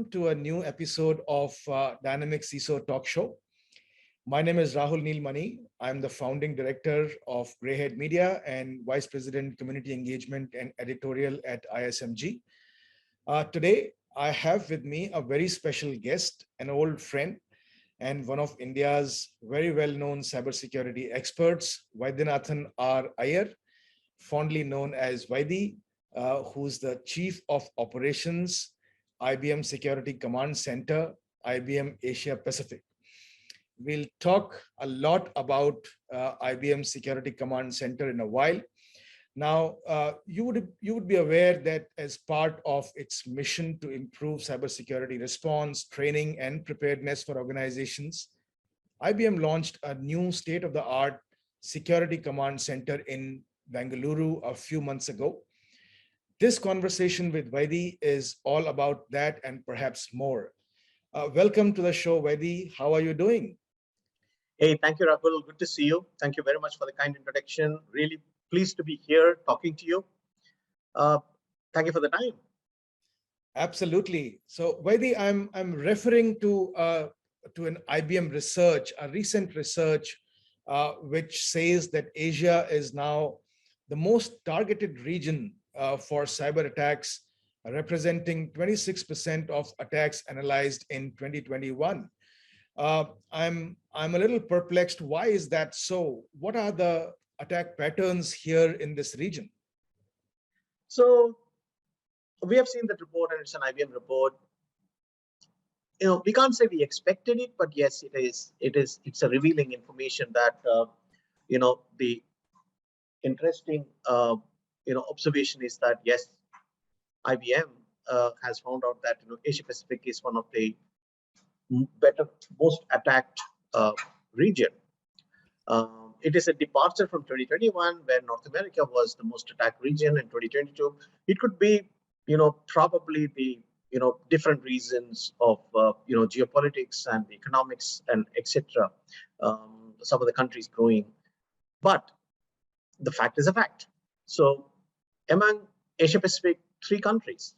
welcome to a new episode of Dynamic CISO Talk Show. My name is Rahul Neelmani. I'm the founding director of Greyhead Media and Vice President Community Engagement and Editorial at ISMG. Today, I have with me a very special guest, an old friend, and one of India's very well-known cybersecurity experts, Vaidyanathan R. Iyer, fondly known as Vaidi, who's the Chief of Operations, IBM Security Command Center, IBM Asia Pacific. We'll talk a lot about IBM Security Command Center in a while. Now, you would be aware that as part of its mission to improve cybersecurity response, training, and preparedness for organizations, IBM launched a new state-of-the-art Security Command Center in Bengaluru a few months ago. This conversation with Vaidi is all about that and perhaps more. Welcome to the show, Vaidi. How are you doing? Hey, thank you, Rahul. Good to see you. Thank you very much for the kind introduction. Really pleased to be here talking to you. Thank you for the time. Absolutely. So, Vaidi, I'm referring to an IBM research, a recent research, which says that Asia is now the most targeted region for cyber attacks, representing 26% of attacks analyzed in 2021. I'm a little perplexed. Why is that so? What are the attack patterns here in this region? So we have seen that report, and it's an IBM report. We can't say we expected it, but yes, it's a revealing information that the interesting observation is that yes, IBM has found out that Asia Pacific is one of the most attacked region. It is a departure from 2021, where North America was the most attacked region. In 2022, it could be probably the different reasons of geopolitics and economics and etc. Some of the countries growing, but the fact is a fact. So among Asia Pacific, 3 countries,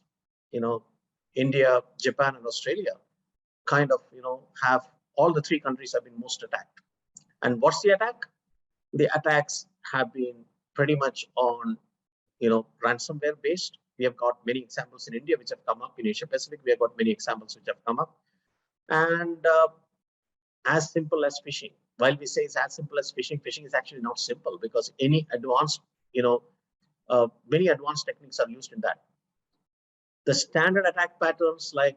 India, Japan, and Australia, kind of have all the 3 countries have been most attacked. And what's the attack? The attacks have been pretty much on ransomware based. We have got many examples in India which have come up. In Asia Pacific, we have got many examples which have come up. And as simple as phishing. While we say it's as simple as phishing, phishing is actually not simple, because any advanced many advanced techniques are used in that. The standard attack patterns like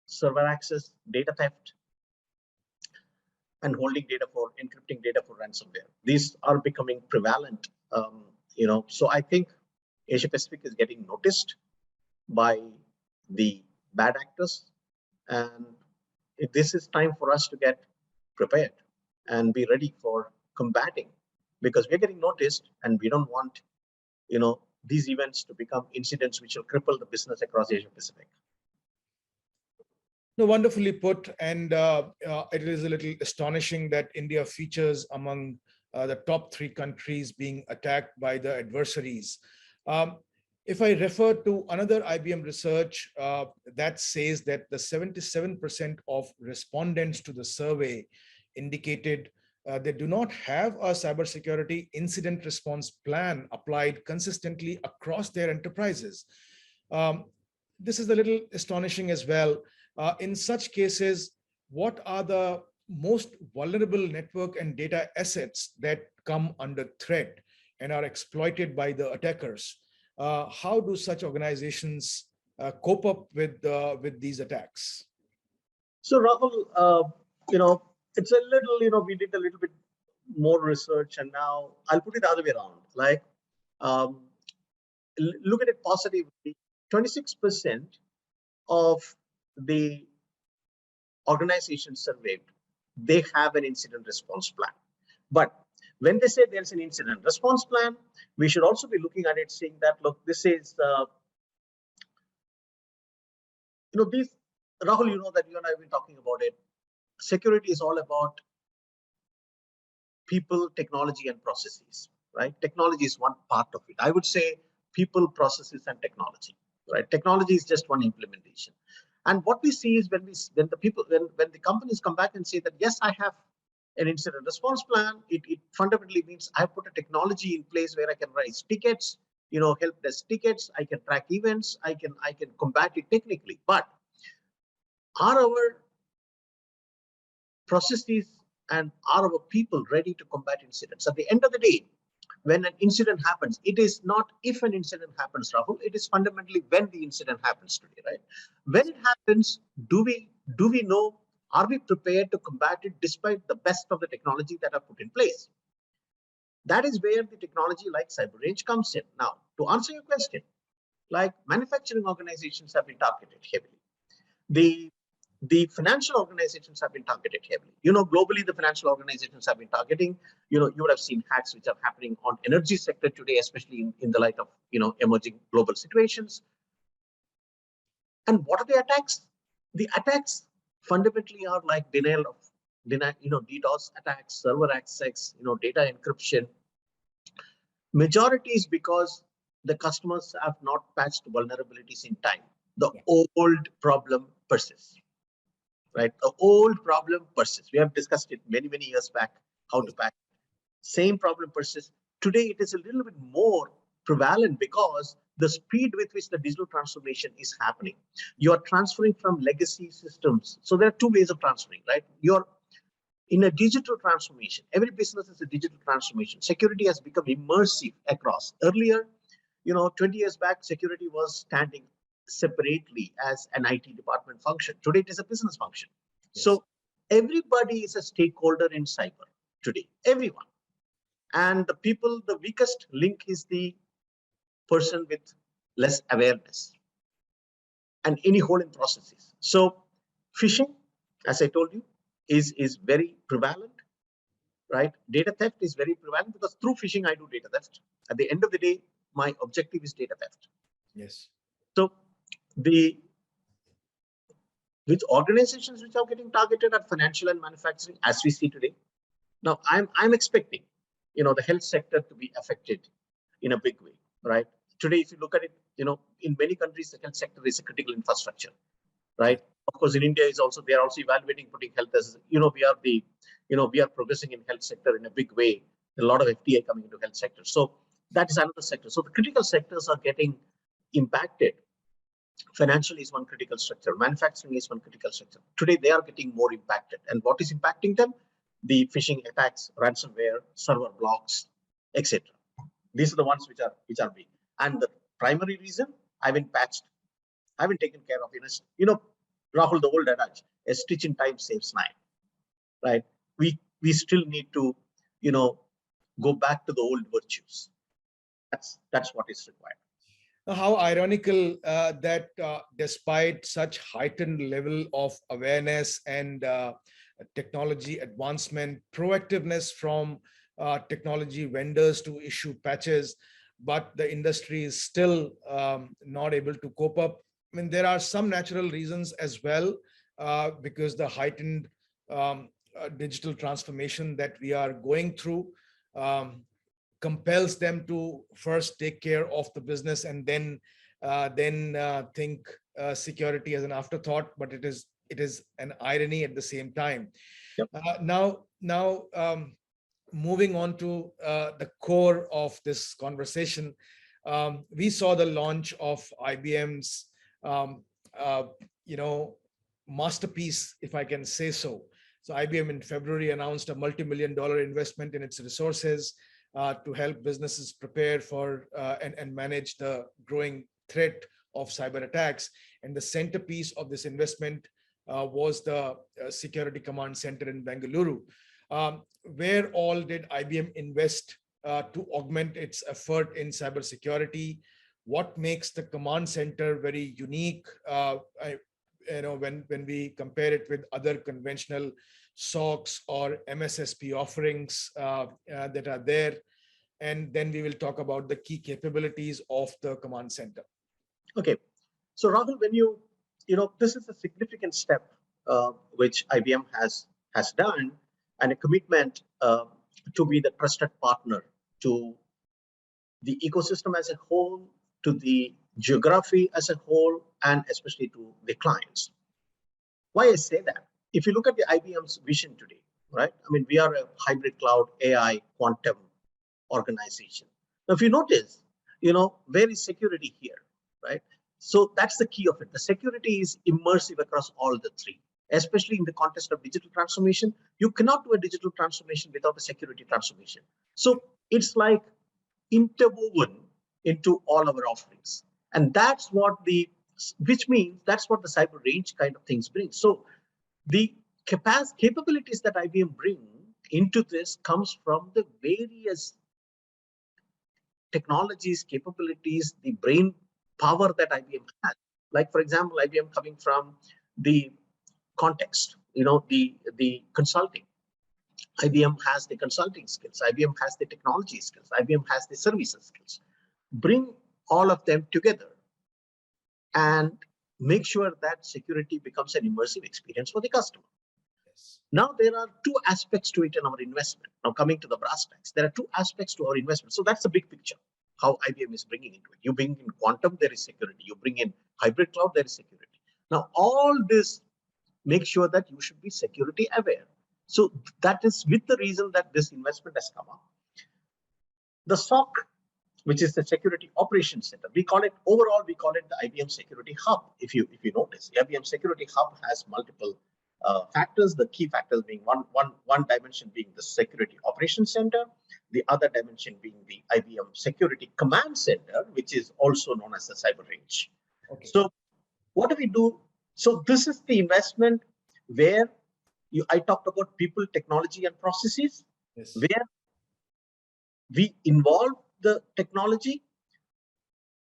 server access, data theft, and holding data for encrypting data for ransomware. These are becoming prevalent. So I think Asia Pacific is getting noticed by the bad actors, and this is time for us to get prepared and be ready for combating, because we're getting noticed, and we don't want these events to become incidents which will cripple the business across Asia Pacific. No, wonderfully put. And it is a little astonishing that India features among the top 3 countries being attacked by the adversaries. If I refer to another IBM research that says that the 77% of respondents to the survey indicated they do not have a cybersecurity incident response plan applied consistently across their enterprises. This is a little astonishing as well. In such cases, what are the most vulnerable network and data assets that come under threat and are exploited by the attackers? How do such organizations cope up with these attacks? So Rahul, it's a little, we did a little bit more research, and now I'll put it the other way around. Like, look at it positively. 26% of the organizations surveyed, they have an incident response plan. But when they say there's an incident response plan, we should also be looking at it saying that, look, this is, these, Rahul, that you and I have been talking about it. Security is all about people, technology, and processes, right? Technology is one part of it. I would say people, processes, and technology, right? Technology is just one implementation. And what we see is when the companies come back and say that, yes, I have an incident response plan, it fundamentally means I put a technology in place where I can raise tickets, help desk tickets, I can track events, I can combat it technically. But are our processes and are our people ready to combat incidents? At the end of the day, when an incident happens, it is not if an incident happens, Rahul, it is fundamentally when the incident happens today, right? When it happens, do we know, are we prepared to combat it despite the best of the technology that are put in place? That is where the technology like cyber range comes in. Now, to answer your question, like manufacturing organizations have been targeted heavily. The financial organizations have been targeted heavily. Globally, the financial organizations have been targeting, you would have seen hacks which are happening on energy sector today, especially in the light of, emerging global situations. And what are the attacks? The attacks fundamentally are like DDoS attacks, server access, data encryption. Majority is because the customers have not patched vulnerabilities in time. The old problem persists. Right, the old problem persists. We have discussed it many years back, how to patch. Same problem persists. Today, it is a little bit more prevalent because the speed with which the digital transformation is happening. You are transferring from legacy systems. So there are two ways of transferring, right? You're in a digital transformation. Every business is a digital transformation. Security has become immersive across. Earlier, 20 years back, security was standing separately as an IT department function. Today, it is a business function. Yes. So everybody is a stakeholder in cyber today, everyone. And the weakest link is the person with less awareness and any hole in processes. So phishing, as I told you, is very prevalent, right? Data theft is very prevalent because through phishing, I do data theft. At the end of the day, my objective is data theft. Yes. So which organizations which are getting targeted are financial and manufacturing, as we see today. Now, I'm expecting, the health sector to be affected in a big way, right? Today, if you look at it, in many countries, the health sector is a critical infrastructure, right? Of course, in India they are also evaluating putting health as, we are progressing in health sector in a big way. A lot of FDI coming into health sector. So that is another sector. So the critical sectors are getting impacted. Financial is one critical structure. Manufacturing is one critical structure. Today, they are getting more impacted. And what is impacting them? The phishing attacks, ransomware, server blocks, etc. These are the ones which are big. And the primary reason, I've been patched. I've been taken care of. Rahul, the old adage, a stitch in time saves 9. Right? We still need to, go back to the old virtues. That's what is required. How ironical that despite such heightened level of awareness and technology advancement, proactiveness from technology vendors to issue patches, but the industry is still not able to cope up. I mean, there are some natural reasons as well, because the heightened digital transformation that we are going through compels them to first take care of the business and then think security as an afterthought. But it is an irony at the same time. Yep. Now, moving on to the core of this conversation, we saw the launch of IBM's Masterpiece, if I can say so. So IBM in February announced a multi-million-dollar investment in its resources to help businesses prepare for and manage the growing threat of cyber attacks. And the centerpiece of this investment was the Security Command Center in Bengaluru. Where all did IBM invest to augment its effort in cybersecurity? What makes the command center very unique? When we compare it with other conventional SOCs or MSSP offerings that are there, and then we will talk about the key capabilities of the command center. Okay, so Rahul, when this is a significant step which IBM has done, and a commitment to be the trusted partner to the ecosystem as a whole, to the geography as a whole, and especially to the clients. Why I say that? If you look at the IBM's vision today, right? I mean, we are a hybrid cloud, AI, quantum organization. Now, if you notice, where is security here, right? So that's the key of it. The security is immersive across all the three, especially in the context of digital transformation. You cannot do a digital transformation without a security transformation. So it's like interwoven into all our offerings. And that's what which means that's what the cyber range kind of things bring. So the capabilities that IBM bring into this comes from the various technologies, capabilities, the brain power that IBM has. Like, for example, IBM coming from the context, the consulting. IBM has the consulting skills. IBM has the technology skills. IBM has the services skills. Bring all of them together and make sure that security becomes an immersive experience for the customer. Yes. Now, there are two aspects to it in our investment. Now, coming to the brass tacks, there are two aspects to our investment. So that's the big picture, how IBM is bringing into it. You bring in quantum, there is security. You bring in hybrid cloud, there is security. Now, all this make sure that you should be security aware. So that is with the reason that this investment has come up. The SOC, which is the Security Operations Center, we call it the IBM Security Hub. If you notice, the IBM Security Hub has multiple factors. The key factors being one dimension being the Security Operations Center, the other dimension being the IBM Security Command Center, which is also known as the cyber range. Okay. So what do we do? So this is the investment where I talked about people, technology, and processes, yes, where we involve the technology,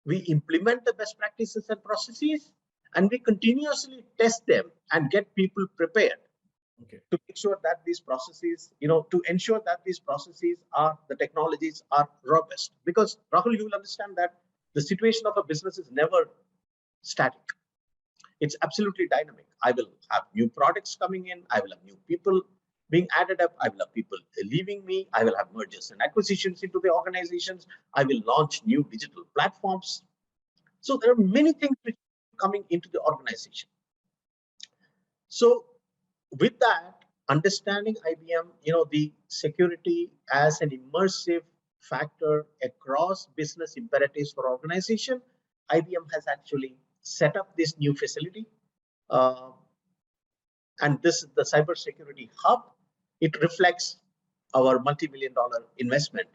we implement the best practices and processes, and we continuously test them and get people prepared. Okay. To make sure that these processes, to ensure that these processes the technologies are robust. Because Rahul, you will understand that the situation of a business is never static. It's absolutely dynamic. I will have new products coming in. I will have new people being added up. I will have people leaving me. I will have mergers and acquisitions into the organizations. I will launch new digital platforms. So there are many things which are coming into the organization. So with that, understanding IBM, the security as an immersive factor across business imperatives for organization, IBM has actually set up this new facility. And this is the Cybersecurity Hub. It reflects our multi-million-dollar investment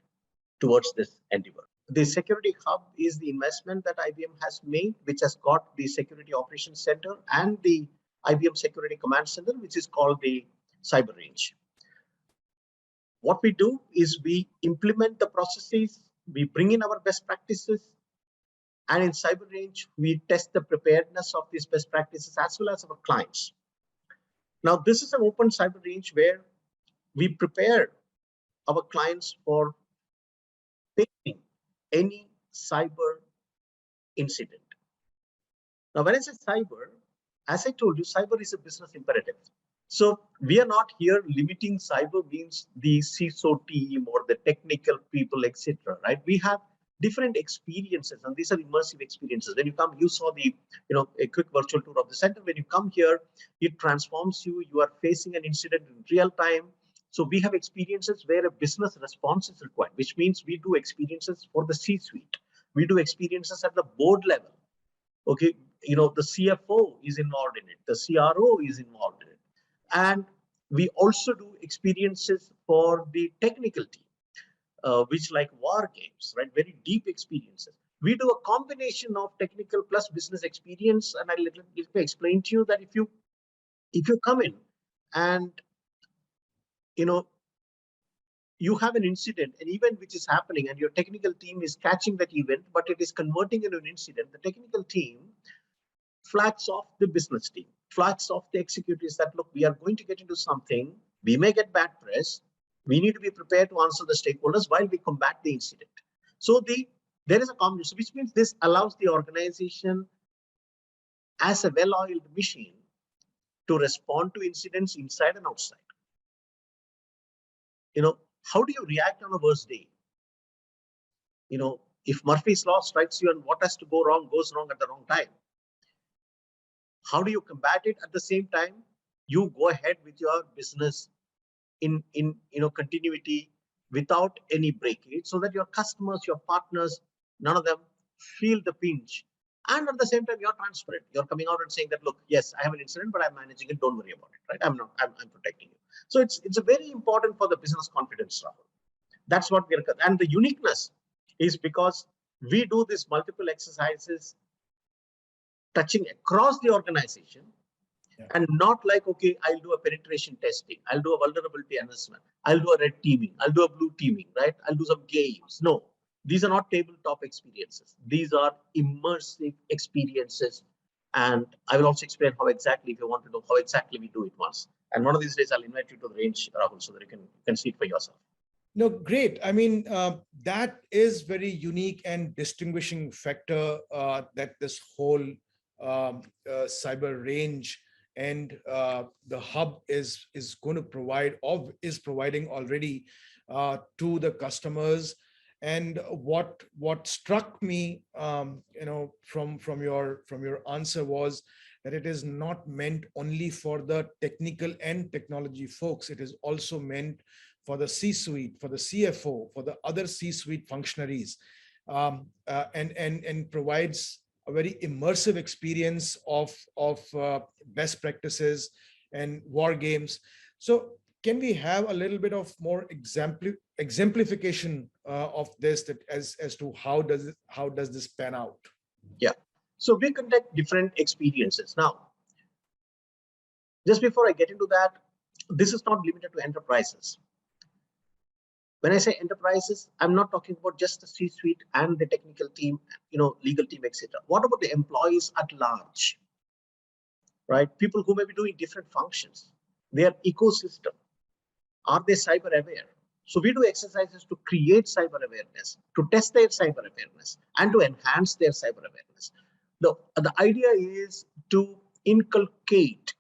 towards this endeavor. The Security Hub is the investment that IBM has made, which has got the Security Operations Center and the IBM Security Command Center, which is called the Cyber Range. What we do is we implement the processes, we bring in our best practices, and in Cyber Range, we test the preparedness of these best practices as well as our clients. Now, this is an open Cyber Range where we prepare our clients for facing any cyber incident. Now, when I say cyber, as I told you, cyber is a business imperative. So we are not here limiting cyber means the CISO team or the technical people, etc. Right? We have different experiences, and these are immersive experiences. When you come, you saw the, a quick virtual tour of the center. When you come here, it transforms you. You are facing an incident in real time. So we have experiences where a business response is required, which means we do experiences for the C-suite. We do experiences at the board level. Okay, the CFO is involved in it. The CRO is involved in it. And we also do experiences for the technical team. Which like war games, right? Very deep experiences. We do a combination of technical plus business experience, and I'll let me explain to you that if you come in and you have an incident, an event which is happening, and your technical team is catching that event, but it is converting into an incident, the technical team flags off the business team, flags off the executives that, look, we are going to get into something, we may get bad press, we need to be prepared to answer the stakeholders while we combat the incident. So there is a combination, which means this allows the organization as a well-oiled machine to respond to incidents inside and outside. How do you react on a worst day? If Murphy's law strikes you and what has to go wrong goes wrong at the wrong time. How do you combat it? At the same time, you go ahead with your business in continuity without any breakage, so that your customers, your partners, none of them feel the pinch. And at the same time, you're transparent. You're coming out and saying that, look, yes, I have an incident, but I'm managing it. Don't worry about it, right? I'm protecting you. So it's a very important for the business confidence, Rahul. That's what we're, and the uniqueness is because we do these multiple exercises touching across the organization. Yeah. And not like, okay, I'll do a penetration testing, I'll do a vulnerability assessment, I'll do a red teaming, I'll do a blue teaming, right? I'll do some games. No, these are not tabletop experiences. These are immersive experiences. And I will also explain how exactly, if you want to know how exactly we do it once. And one of these days, I'll invite you to the range, Rahul, so that you can see it for yourself. No, great. I mean, that is very unique and distinguishing factor that this whole cyber range and the hub is going to provide, or is providing already to the customers. And what struck me, from your answer was that it is not meant only for the technical and technology folks. It is also meant for the C-suite, for the CFO, for the other C-suite functionaries, and provides a very immersive experience of best practices and war games. So can we have a little bit of more exemplification of this, that as to how does this pan out? Yeah. So we conduct different experiences. Now, just before I get into that, this is not limited to enterprises. When I say enterprises, I'm not talking about just the C-suite and the technical team, legal team, etc. What about the employees at large, right? People who may be doing different functions, their ecosystem. Are they cyber aware? So we do exercises to create cyber awareness, to test their cyber awareness, and to enhance their cyber awareness. The idea is to inculcate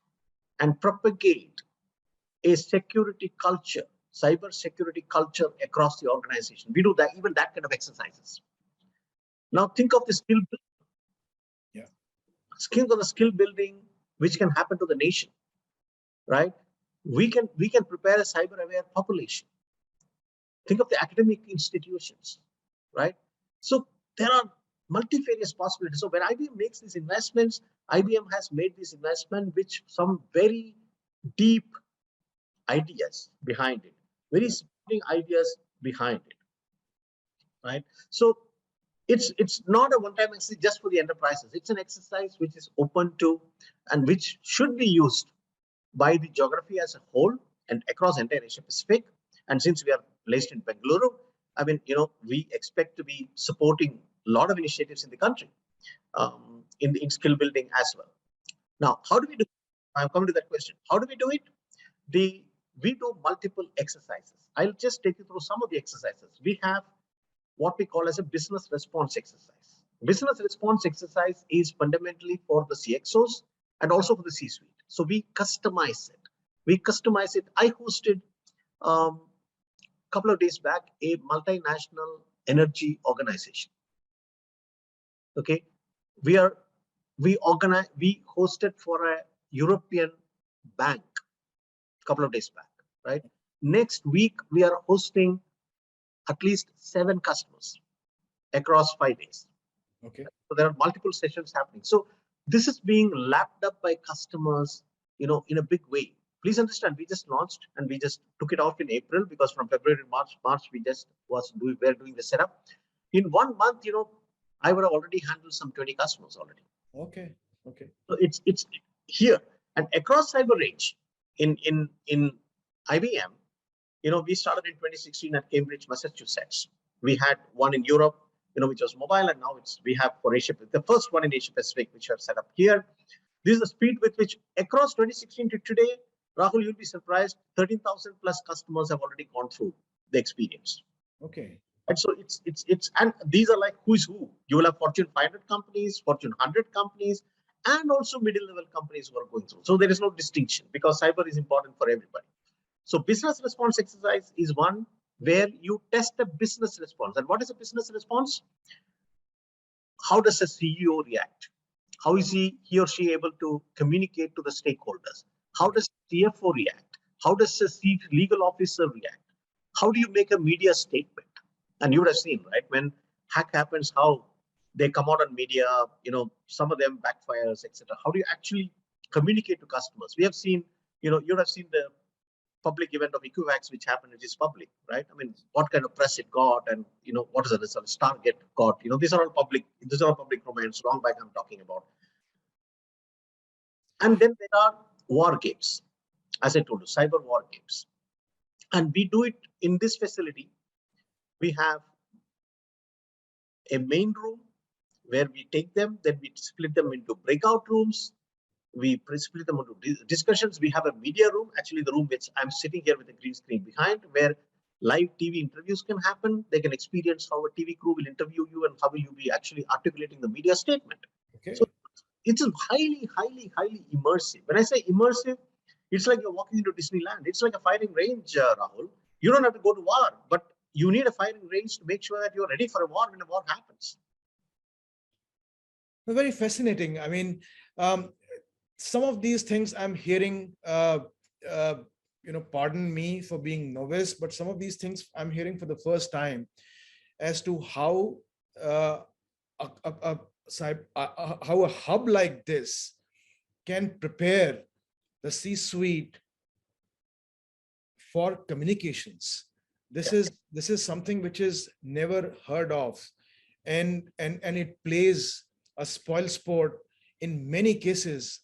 and propagate a security culture, cyber security culture across the organization. We do that, even that kind of exercises. Now think of the skill building. Yeah. Skills on the skill building, which can happen to the nation, right? We can prepare a cyber aware population. Think of the academic institutions, right? So there are multifarious possibilities. So when IBM makes these investments, IBM has made this investment with some very deep ideas behind it, very supporting ideas behind it, right? So it's not a one-time exercise just for the enterprises. It's an exercise which is open to and which should be used by the geography as a whole and across entire Asia Pacific. And since we are placed in Bengaluru, I mean, we expect to be supporting a lot of initiatives in the country in skill building as well. Now, how do we do it? I'm coming to that question. How do we do it? We do multiple exercises. I'll just take you through some of the exercises. We have what we call as a business response exercise. Business response exercise is fundamentally for the CXOs and also for the C-suite. So we customize it. I hosted a couple of days back a multinational energy organization. Okay, we hosted for a European bank a couple of days back, right? Next week we are hosting at least 7 customers across 5 days. Okay, so there are multiple sessions happening. So this is being lapped up by customers, in a big way. Please understand, we just launched and we just took it off in April, because from February to March we just were doing the setup. In 1 month, I would have already handled some 20 customers already. Okay. So it's here and across cyber range in IBM. We started in 2016 at Cambridge, Massachusetts. We had one in Europe, which was mobile, and now we have for Asia, the first one in Asia Pacific, which we have set up here. This is the speed with which across 2016 to today, Rahul, you'll be surprised, 13,000 plus customers have already gone through the experience. Okay. And so and these are like who's who. You will have Fortune 500 companies, Fortune 100 companies, and also middle level companies who are going through. So there is no distinction, because cyber is important for everybody. So business response exercise is one where you test a business response. And what is a business response? How does a CEO react? How is he or she able to communicate to the stakeholders? How does CFO react? How does a chief legal officer react? How do you make a media statement? And you would have seen, right, when hack happens, how they come out on media, some of them backfires, etc. How do you actually communicate to customers? We have seen, you would have seen the public event of Equivax, which happened, which is public, right? I mean, what kind of press it got, and what is the result? Stargate got. These are all public. These are all public domains. Long back, I'm talking about. And then there are war games, as I told you, cyber war games, and we do it in this facility. We have a main room where we take them, then we split them into breakout rooms. We split them into discussions. We have a media room, actually the room which I'm sitting here with a green screen behind, where live TV interviews can happen. They can experience how a TV crew will interview you and how will you be actually articulating the media statement. Okay. So it's highly, highly, highly immersive. When I say immersive, it's like you're walking into Disneyland. It's like a firing range, Rahul. You don't have to go to war, but you need a firing range to make sure that you're ready for a war when a war happens. Very fascinating. I mean, some of these things I'm hearing, pardon me for being novice, but some of these things I'm hearing for the first time as to how how a hub like this can prepare the C-suite for communications. This is something which is never heard of, and it plays a spoil sport in many cases.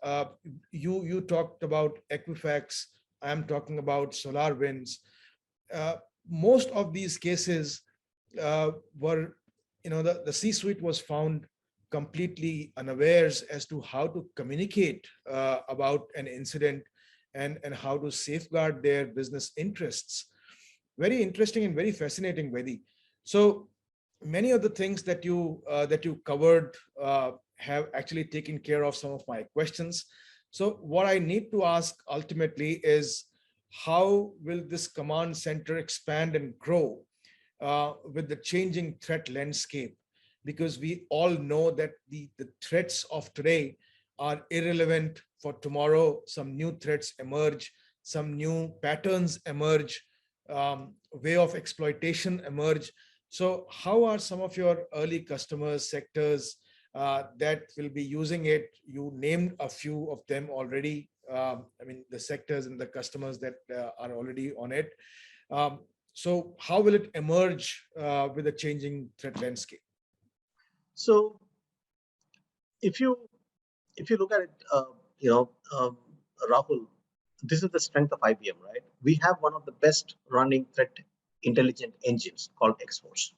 You talked about Equifax. I'm talking about SolarWinds. Most of these cases were, the C-suite was found completely unawares as to how to communicate about an incident and how to safeguard their business interests. Very interesting and very fascinating, Vaidi. So many of the things that you covered have actually taken care of some of my questions. So what I need to ask ultimately is, how will this command center expand and grow with the changing threat landscape? Because we all know that the threats of today are irrelevant for tomorrow. Some new threats emerge, some new patterns emerge, way of exploitation emerge. So how are some of your early customers, sectors that will be using it? You named a few of them already. I mean, the sectors and the customers that are already on it. So how will it emerge with a changing threat landscape? So if you look at it, Rahul, this is the strength of IBM, right? We have one of the best running threat intelligent engines called X-Force.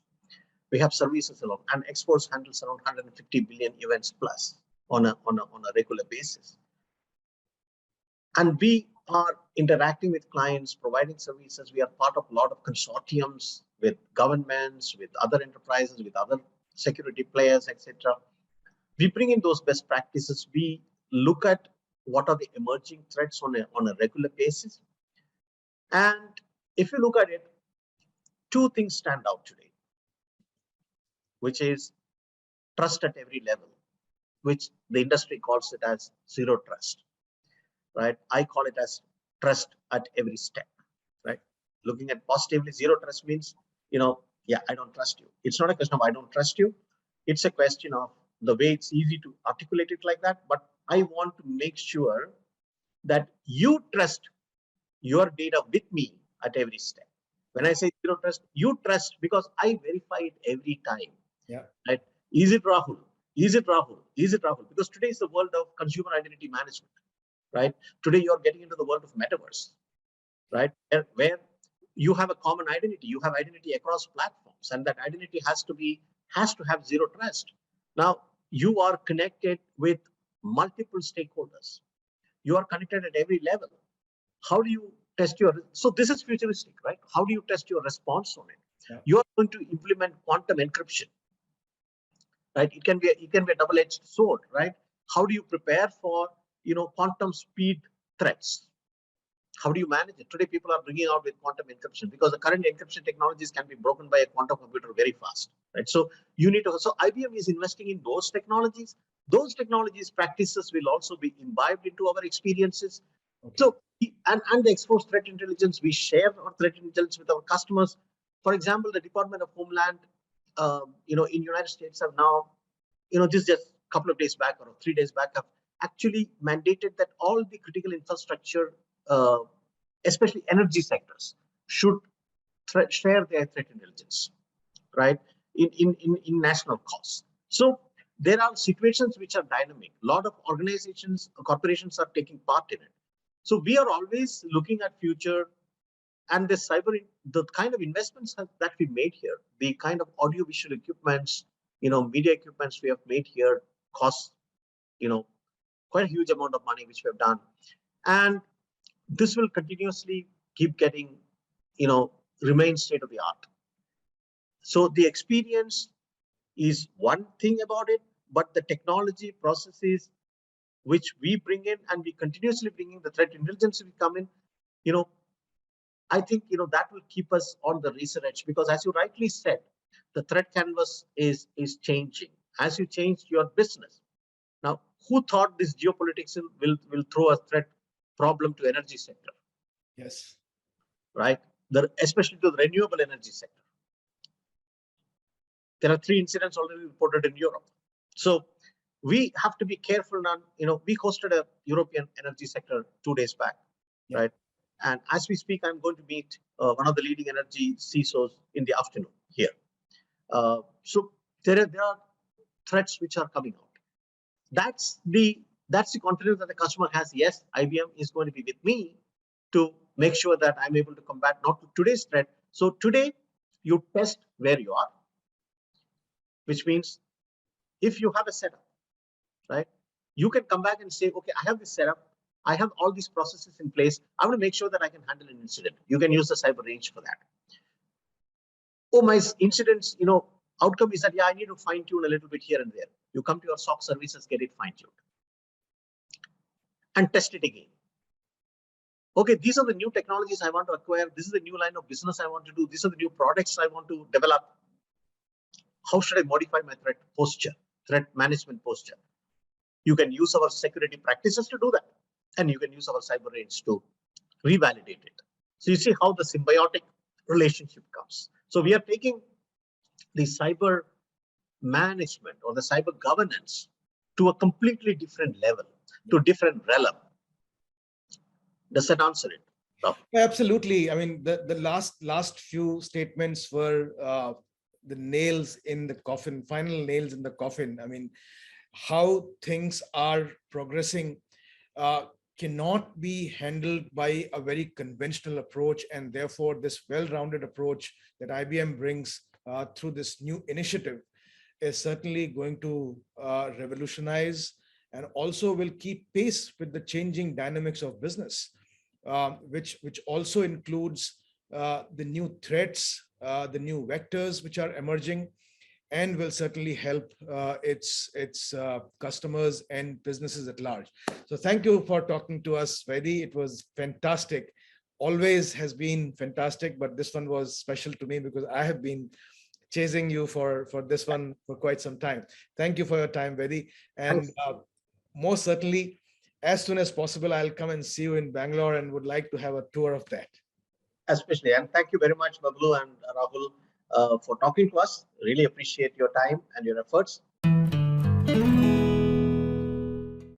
We have services alone, and X-Force handles around 150 billion events plus on a regular basis. And we are interacting with clients, providing services. We are part of a lot of consortiums with governments, with other enterprises, with other security players, etc. We bring in those best practices. We look at what are the emerging threats on a regular basis. And if you look at it, two things stand out today, which is trust at every level, which the industry calls it as zero trust, right? I call it as trust at every step, right? Looking at positively, zero trust means, yeah, I don't trust you. It's not a question of I don't trust you. It's a question of the way it's easy to articulate it like that. But I want to make sure that you trust your data with me at every step. When I say zero trust, you trust because I verify it every time. Yeah. Right? Is it Rahul? Is it Rahul? Is it Rahul? Because today is the world of consumer identity management, right? Today you're getting into the world of metaverse, right? Where you have a common identity, you have identity across platforms, and that identity has to have zero trust. Now you are connected with multiple stakeholders. You are connected at every level. How do you test so this is futuristic, right? How do you test your response on it? Yeah. You are going to implement quantum encryption, right? It can be a double-edged sword, right? How do you prepare for quantum speed threats? How do you manage it? Today, people are bringing out with quantum encryption because the current encryption technologies can be broken by a quantum computer very fast, right? So you need to. So IBM is investing in those technologies. Those technologies practices will also be imbibed into our experiences. Okay. So and the exposed threat intelligence, we share our threat intelligence with our customers. For example, the Department of Homeland, in United States have now, this just a couple of days back or 3 days back have actually mandated that all the critical infrastructure, especially energy sectors, should share their threat intelligence, right, in national costs. So there are situations which are dynamic. A lot of organizations, corporations are taking part in it. So we are always looking at future, and the kind of investments that we made here, the kind of audiovisual equipments, media equipments we have made here cost, quite a huge amount of money which we have done. And this will continuously keep getting, remain state of the art. So the experience is one thing about it, but the technology processes which we bring in, and we continuously bring in the threat intelligence we come in, I think, that will keep us on the razor edge, because as you rightly said, the threat canvas is changing as you change your business. Now, who thought this geopolitics will throw a threat problem to energy sector? Yes. Right. Especially to the renewable energy sector. There are 3 incidents already reported in Europe. So we have to be careful. We hosted a European energy sector 2 days back, yeah, right? And as we speak, I'm going to meet one of the leading energy CISOs in the afternoon here. So there are threats which are coming out. That's the confidence that the customer has. Yes, IBM is going to be with me to make sure that I'm able to combat not today's threat. So today, you test where you are, which means if you have a setup, right, you can come back and say, okay, I have this setup, I have all these processes in place, I want to make sure that I can handle an incident. You can use the cyber range for that. Oh, my incidents, outcome is that, yeah, I need to fine tune a little bit here and there. You come to your SOC services, get it fine tuned, and test it again. Okay, these are the new technologies I want to acquire. This is the new line of business I want to do. These are the new products I want to develop. How should I modify my threat posture, threat management posture? You can use our security practices to do that. And you can use our cyber range to revalidate it. So you see how the symbiotic relationship comes. So we are taking the cyber management or the cyber governance to a completely different level, to a different realm. Does that answer it? No. Absolutely. I mean, the last few statements were the nails in the coffin, final nails in the coffin. I mean, how things are progressing cannot be handled by a very conventional approach, and therefore this well-rounded approach that IBM brings through this new initiative is certainly going to revolutionize and also will keep pace with the changing dynamics of business, which also includes the new threats, the new vectors which are emerging, and will certainly help its customers and businesses at large. So thank you for talking to us, Vaidi. It was fantastic. Always has been fantastic, but this one was special to me because I have been chasing you for this one for quite some time. Thank you for your time, Vaidi. And most certainly, as soon as possible, I'll come and see you in Bangalore and would like to have a tour of that. Especially, and thank you very much, Bablu and Rahul, for talking to us. Really appreciate your time and your efforts.